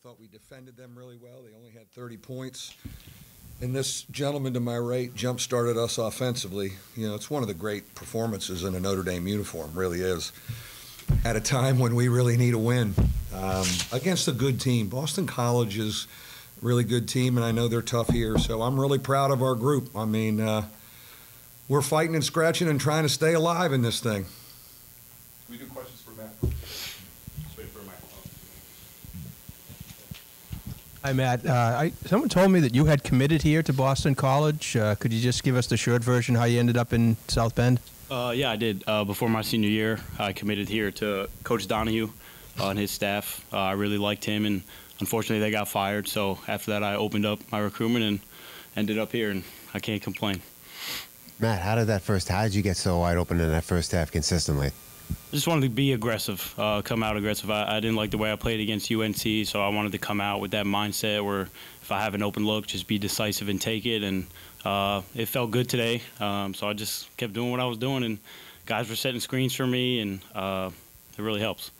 thought we defended them really well. They only had 30 points. And this gentleman to my right jump-started us offensively. You know, it's one of the great performances in a Notre Dame uniform, really is, at a time when we really need a win against a good team. Boston College is a really good team, and I know they're tough here, so I'm really proud of our group. I mean, we're fighting and scratching and trying to stay alive in this thing. We do questions for Matt. Just wait for a microphone. Hi, Matt. Someone told me that you had committed here to Boston College. Could you just give us the short version how you ended up in South Bend? Yeah, I did. Before my senior year, I committed here to Coach Donahue and his staff. I really liked him, and unfortunately they got fired. So after that, I opened up my recruitment and ended up here, and I can't complain. Matt, how did you get so wide open in that first half consistently? I just wanted to be aggressive, come out aggressive. I didn't like the way I played against UNC, so I wanted to come out with that mindset where if I have an open look, just be decisive and take it. And it felt good today, so I just kept doing what I was doing, and guys were setting screens for me, and it really helps.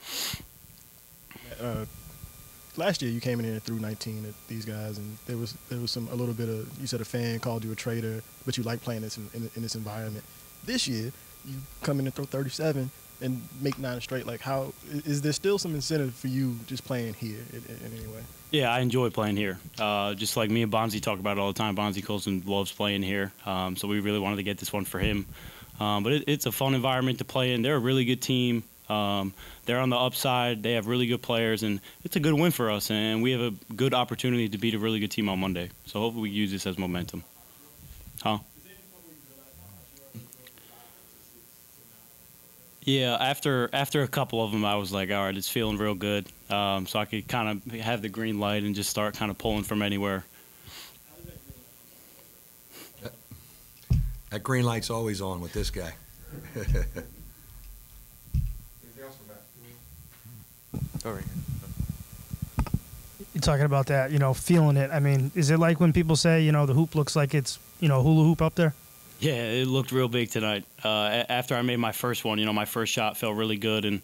Last year you came in here and threw 19 at these guys, and there was a little bit of, you said a fan called you a traitor, but you like playing this in this environment. This year you come in and throw 37 and make 9 straight. Like, how is there still some incentive for you just playing here in any way? Yeah, I enjoy playing here. Just like me and Bonzi talk about it all the time. Bonzi Colson loves playing here, so we really wanted to get this one for him. But it's a fun environment to play in. They're a really good team. They're on the upside. They have really good players, and it's a good win for us. And we have a good opportunity to beat a really good team on Monday. So hopefully we use this as momentum. Huh? Yeah, after a couple of them, I was like, all right, it's feeling real good. So I could kind of have the green light and just start kind of pulling from anywhere. That green light's always on with this guy. Sorry. You're talking about that, feeling it. I mean, is it like when people say, the hoop looks like it's, hula hoop up there? Yeah, it looked real big tonight. After I made my first one, my first shot felt really good. And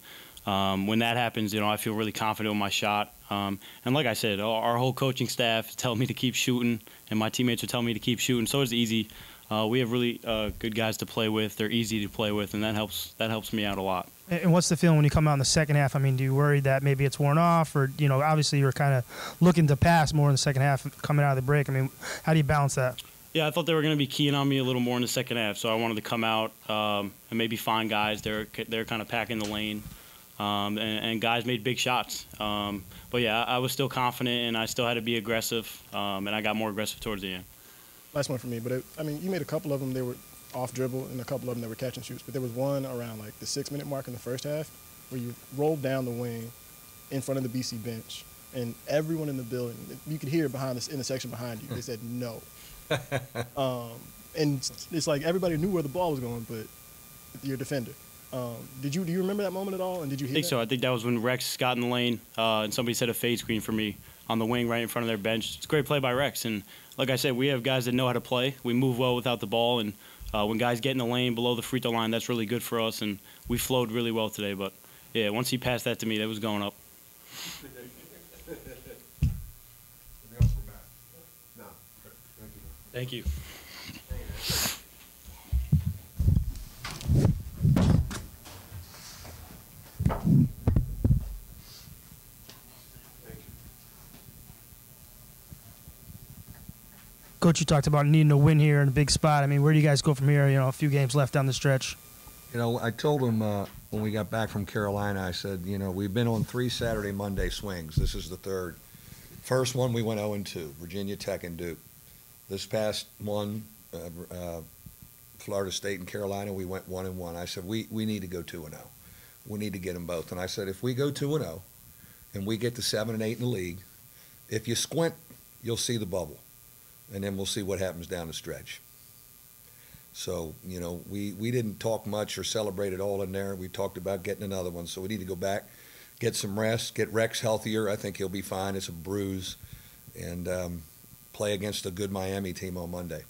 when that happens, I feel really confident with my shot. And like I said, our whole coaching staff tell me to keep shooting, and my teammates are telling me to keep shooting. So it's easy. We have really good guys to play with. They're easy to play with, and that helps me out a lot. And what's the feeling when you come out in the second half? I mean, do you worry that maybe it's worn off, or obviously you're kind of looking to pass more in the second half coming out of the break. I mean, how do you balance that? Yeah, I thought they were going to be keying on me a little more in the second half, so I wanted to come out and maybe find guys. They're kind of packing the lane, and guys made big shots. But yeah, I was still confident, and I still had to be aggressive, and I got more aggressive towards the end. Last one for me, but you made a couple of them. They were off dribble, and a couple of them that were catch and shoots. But there was one around like the 6-minute mark in the first half where you rolled down the wing in front of the BC bench, and everyone in the building, you could hear in the section behind you, they said no. And it's like everybody knew where the ball was going, but you're a defender. Do you remember that moment at all? And did you hear I think so. I think that was when Rex got in the lane, and somebody set a fade screen for me on the wing right in front of their bench. It's a great play by Rex. And like I said, we have guys that know how to play. We move well without the ball, and when guys get in the lane below the free throw line, that's really good for us, and we flowed really well today. But, yeah, once he passed that to me, that was going up. Thank you. Coach, you talked about needing a win here in a big spot. I mean, where do you guys go from here? A few games left down the stretch. I told him when we got back from Carolina, I said, we've been on 3 Saturday, Monday swings. This is the third. First one, we went 0-2, Virginia Tech and Duke. This past one, Florida State and Carolina, we went 1-1. I said, we need to go 2-0. We need to get them both. And I said, if we go 2-0 and we get to 7 and 8 in the league, if you squint, you'll see the bubble. And then we'll see what happens down the stretch. So, we didn't talk much or celebrate it all in there. We talked about getting another one. So we need to go back, get some rest, get Rex healthier. I think he'll be fine. It's a bruise. And play against a good Miami team on Monday.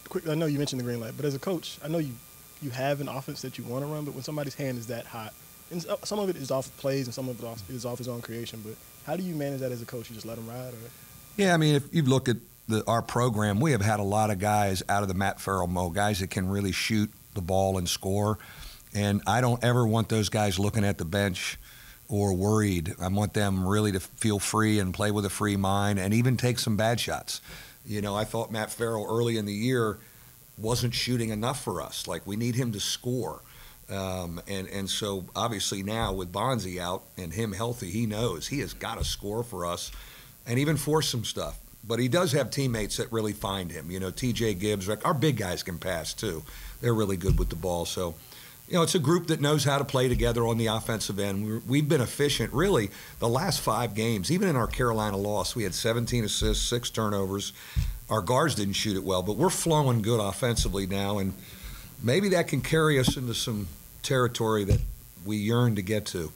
quick, I know you mentioned the green light, but as a coach, I know you have an offense that you want to run, but when somebody's hand is that hot, and some of it is off of plays and some of it is off his own creation, but how do you manage that as a coach? You just let them ride? Or? Yeah, I mean, if you look at our program, we have had a lot of guys out of the Matt Farrell mold, guys that can really shoot the ball and score, and I don't ever want those guys looking at the bench or worried. I want them really to feel free and play with a free mind and even take some bad shots. You know, I thought Matt Farrell early in the year wasn't shooting enough for us. Like, we need him to score. And so obviously now with Bonzi out and him healthy, he knows he has got to score for us and even force some stuff. But he does have teammates that really find him. You know, T.J. Gibbs, our big guys can pass too. They're really good with the ball. So, you know, it's a group that knows how to play together on the offensive end. We've been efficient, really, the last 5 games. Even in our Carolina loss, we had 17 assists, 6 turnovers. Our guards didn't shoot it well, but we're flowing good offensively now, and maybe that can carry us into some territory that we yearn to get to.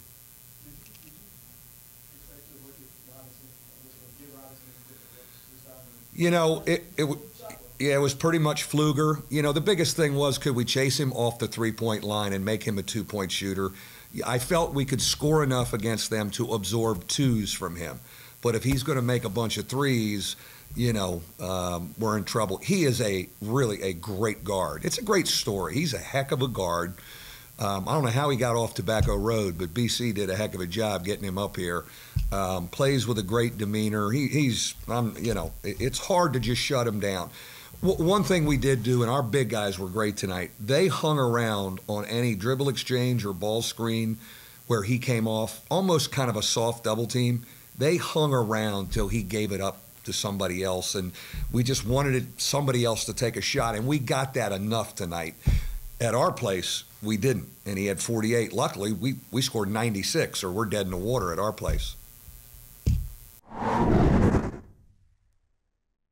You know, it was pretty much Fluger. You know, the biggest thing was, could we chase him off the three-point line and make him a two-point shooter? I felt we could score enough against them to absorb twos from him. But if he's going to make a bunch of threes, you know, we're in trouble. He is really a great guard. It's a great story. He's a heck of a guard. I don't know how he got off Tobacco Road, but BC did a heck of a job getting him up here. Plays with a great demeanor. You know, it's hard to just shut him down. One thing we did do, and our big guys were great tonight, they hung around on any dribble exchange or ball screen where he came off, almost kind of a soft double team. They hung around till he gave it up to somebody else, and we just wanted somebody else to take a shot, and we got that enough tonight. At our place, we didn't, and he had 48. Luckily, we scored 96, or we're dead in the water at our place.